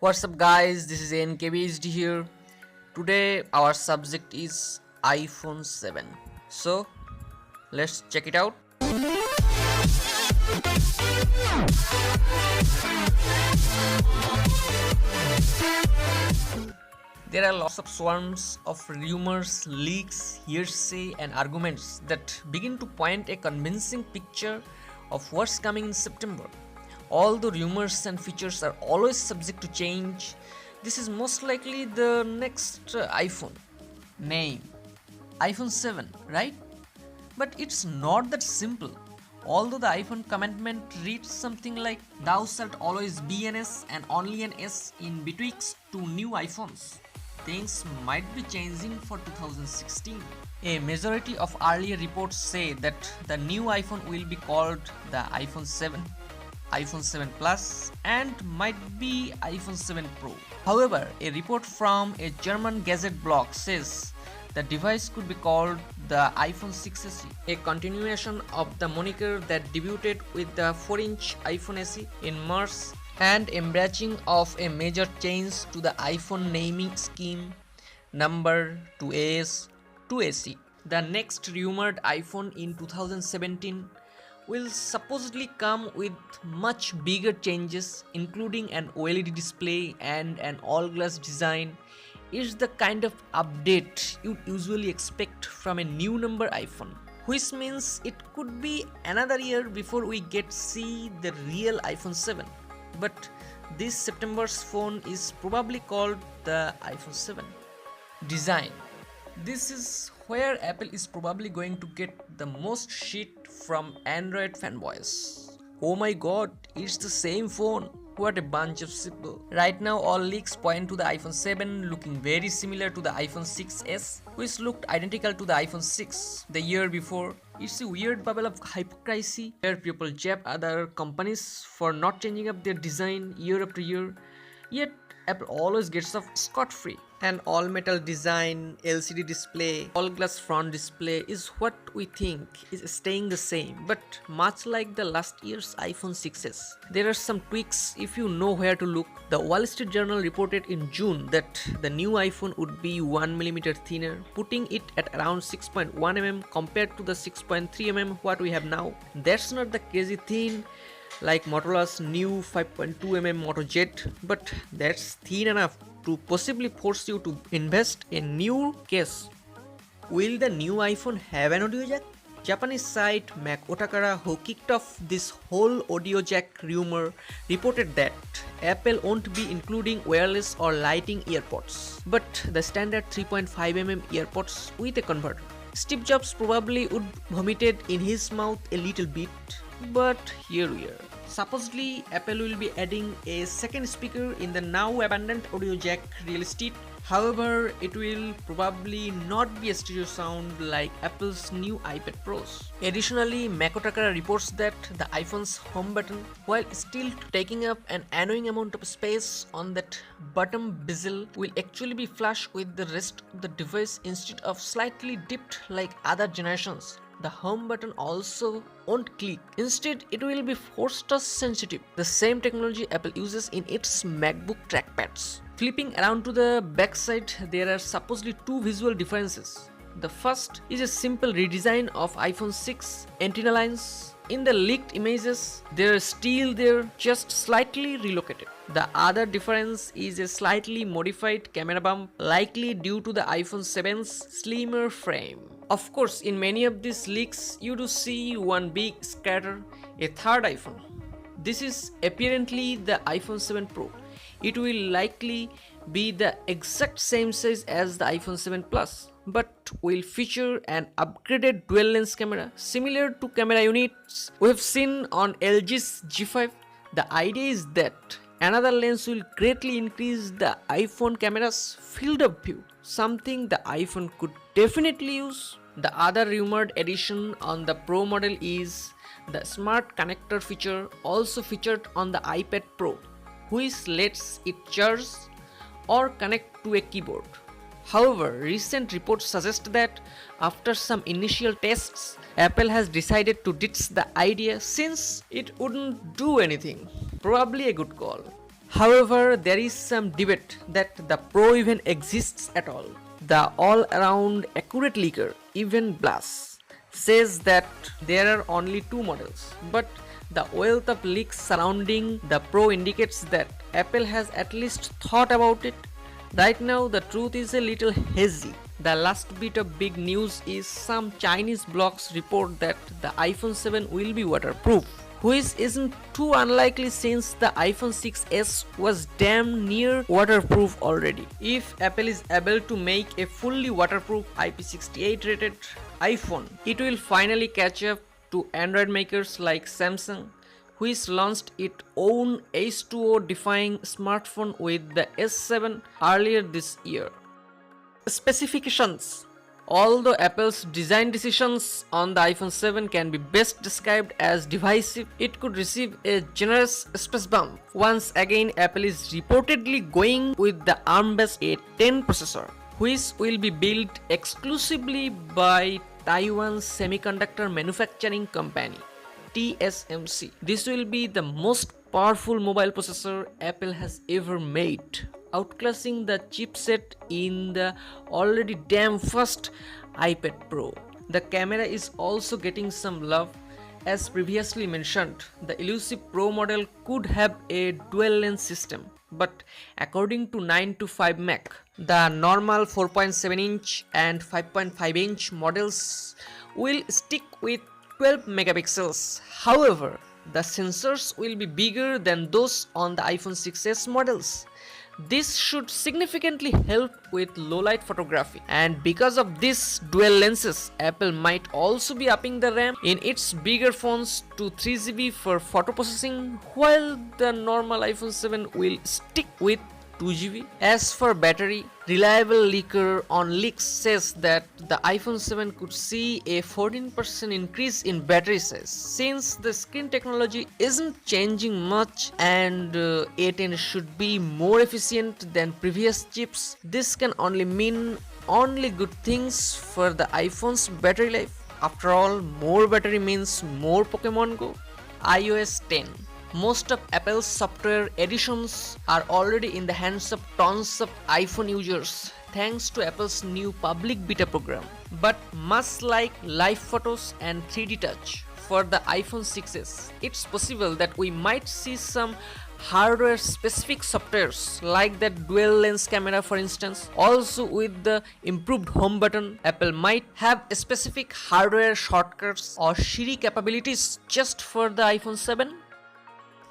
What's up, guys? This is NKBHD here. Today, our subject is iPhone 7. So, let's check it out. There are lots of swarms of rumors, leaks, hearsay, and arguments that begin to paint a convincing picture of what's coming in September. All the rumors and features are always subject to change. This is most likely the next iPhone. Name iPhone 7, right? But it's not that simple. Although the iPhone commandment reads something like thou shalt always be an S and only an S in betwixt two new iPhones, things might be changing for 2016. A majority of earlier reports say that the new iPhone will be called the iPhone 7, iPhone 7 Plus, and might be iPhone 7 Pro. However, a report from a German Gazette blog says the device could be called the iPhone 6 SE, a continuation of the moniker that debuted with the 4-inch iPhone SE in March and embracing of a major change to the iPhone naming scheme number 2S to SE. The next rumored iPhone in 2017 will supposedly come with much bigger changes, including an OLED display and an all-glass design. It's the kind of update you'd usually expect from a new number iPhone, which means it could be another year before we get see the real iPhone 7. But this September's phone is probably called the iPhone 7. Design. This is where Apple is probably going to get the most shit from Android fanboys. Oh my god, it's the same phone. What a bunch of simple. Right now all leaks point to the iPhone 7 looking very similar to the iPhone 6s, which looked identical to the iPhone 6 the year before. It's a weird bubble of hypocrisy where people jab other companies for not changing up their design year after year, yet Apple always gets off scot-free. An all-metal design, LCD display, all-glass front display is what we think is staying the same, but much like the last year's iPhone 6s, there are some tweaks if you know where to look. The Wall Street Journal reported in June that the new iPhone would be 1mm thinner, putting it at around 6.1mm compared to the 6.3mm what we have now. That's not the crazy thin like Motorola's new 5.2mm Moto Z, but that's thin enough to possibly force you to invest in new case. Will the new iPhone have an audio jack? Japanese site Mac Otakara, who kicked off this whole audio jack rumor, reported that Apple won't be including wireless or lighting earpods, but the standard 3.5mm earpods with a converter. Steve Jobs probably would vomited in his mouth a little bit, but here we are. Supposedly, Apple will be adding a second speaker in the now abandoned audio jack real estate. However, it will probably not be a stereo sound like Apple's new iPad Pros. Additionally, Makotakara reports that the iPhone's home button, while still taking up an annoying amount of space on that bottom bezel, will actually be flush with the rest of the device instead of slightly dipped like other generations. The home button also won't click. Instead, it will be force touch sensitive, the same technology Apple uses in its MacBook trackpads. Flipping around to the backside, there are supposedly two visual differences. The first is a simple redesign of iPhone 6 antenna lines. In the leaked images, they are still there, just slightly relocated. The other difference is a slightly modified camera bump, likely due to the iPhone 7's slimmer frame. Of course, in many of these leaks, you do see one big scatter, a third iPhone. This is apparently the iPhone 7 Pro. It will likely be the exact same size as the iPhone 7 Plus, but will feature an upgraded dual lens camera similar to camera units we have seen on LG's G5. The idea is that another lens will greatly increase the iPhone camera's field of view, something the iPhone could definitely use. The other rumored addition on the Pro model is the smart connector feature, also featured on the iPad Pro, which lets it charge or connect to a keyboard. However, recent reports suggest that after some initial tests, Apple has decided to ditch the idea since it wouldn't do anything. Probably a good call. However, there is some debate that the Pro even exists at all. The all-around accurate leaker, even Blas, says that there are only two models, but the wealth of leaks surrounding the Pro indicates that Apple has at least thought about it. Right now, the truth is a little hazy. The last bit of big news is some Chinese blogs report that the iPhone 7 will be waterproof, which isn't too unlikely since the iPhone 6s was damn near waterproof already. If Apple is able to make a fully waterproof IP68 rated iPhone, it will finally catch up to Android makers like Samsung, which launched its own H2O defying smartphone with the S7 earlier this year. Specifications. Although Apple's design decisions on the iPhone 7 can be best described as divisive, it could receive a generous space bump. Once again, Apple is reportedly going with the ARM-based A10 processor, which will be built exclusively by Taiwan's semiconductor manufacturing company, TSMC. This will be the most powerful mobile processor Apple has ever made, outclassing the chipset in the already damn fast iPad Pro. The camera is also getting some love. As previously mentioned, the elusive Pro model could have a dual lens system, but according to 9to5Mac, the normal 4.7-inch and 5.5-inch models will stick with 12 megapixels. However, the sensors will be bigger than those on the iPhone 6s models. This should significantly help with low-light photography, and because of these dual lenses, Apple might also be upping the RAM in its bigger phones to 3GB for photo processing, while the normal iPhone 7 will stick with 2GB. As for battery, reliable leaker on leaks says that the iPhone 7 could see a 14% increase in battery size. Since the screen technology isn't changing much and A10 should be more efficient than previous chips, this can only mean only good things for the iPhone's battery life. After all, more battery means more Pokemon Go. iOS 10. Most of Apple's software editions are already in the hands of tons of iPhone users thanks to Apple's new public beta program. But much like live photos and 3D touch for the iPhone 6s, it's possible that we might see some hardware specific softwares like that dual lens camera, for instance. Also, with the improved home button, Apple might have specific hardware shortcuts or Siri capabilities just for the iPhone 7.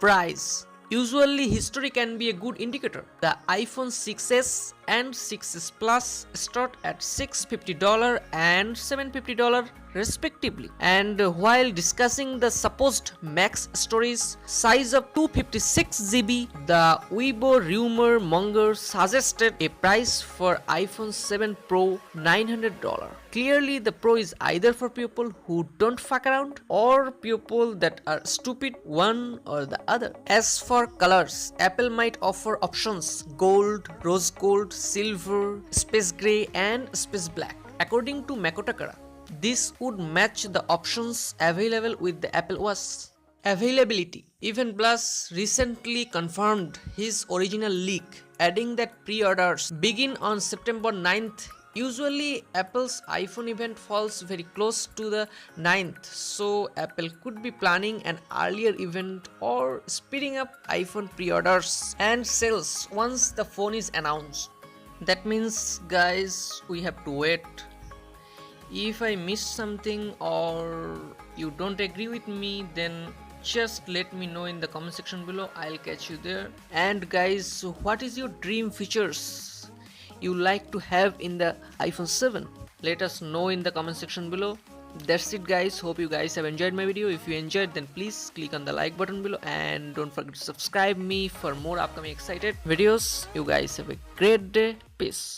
Price. Usually history can be a good indicator. The iPhone 6s and 6s Plus start at $650 and $750 respectively. And while discussing the supposed max storage size of 256GB, the Weibo rumor monger suggested a price for iPhone 7 Pro $900. Clearly, the Pro is either for people who don't fuck around or people that are stupid, one or the other. As for colors, Apple might offer options: gold, rose gold, silver, space gray and space black. According to Makotakara, this would match the options available with the Apple Watch. Availability. Even Blas recently confirmed his original leak, adding that pre-orders begin on September 9th. Usually Apple's iPhone event falls very close to the 9th, so Apple could be planning an earlier event or speeding up iPhone pre-orders and sales once the phone is announced. That means, guys, we have to wait. If I missed something or you don't agree with me, then just let me know in the comment section below. I'll catch you there. And guys, what is your dream features you like to have in the iPhone 7? Let us know in the comment section below. That's it, guys. Hope you guys have enjoyed my video. If you enjoyed, then please click on the like button below and don't forget to subscribe me for more upcoming excited videos. You guys have a great day. Peace.